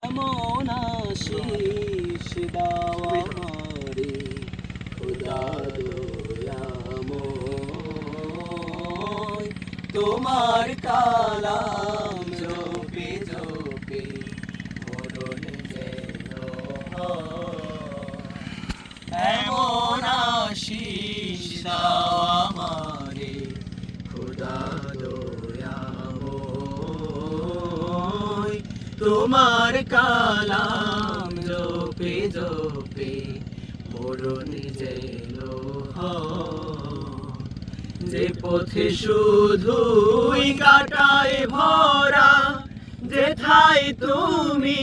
এমন আশিস দাও আমারে খোদা দয়াময়, তোমার কালাম জপে জপে মরণ যেন হয়। এমন আশিস দাও আমারে খোদা দয়াময়, তোমার কালাম জপে জপে মরণ যেন হয়। যে পথে শুধুই কাটায় ভরা, যেথায় তুমি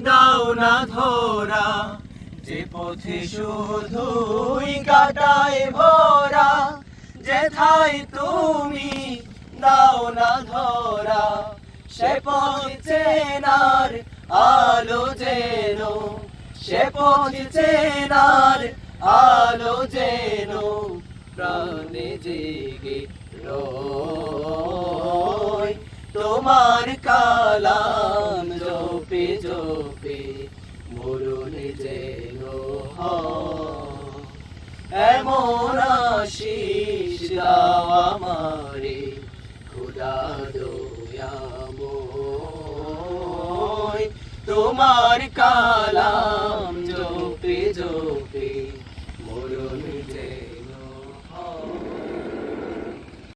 দাও না ধরা। যে পথে শুধুই কাটায় ভরা, যেথায় তুমি দাও না ধরা। সে পথ চেনার আলো যেন, সে পথ চেনার আলো যেন প্রাণে জেগে রয়। তোমার কালাম জপে জপে মরণ যেন হয়। এমন আশিস দাও আমারে খোদা দয়াময়, তোমার কালাম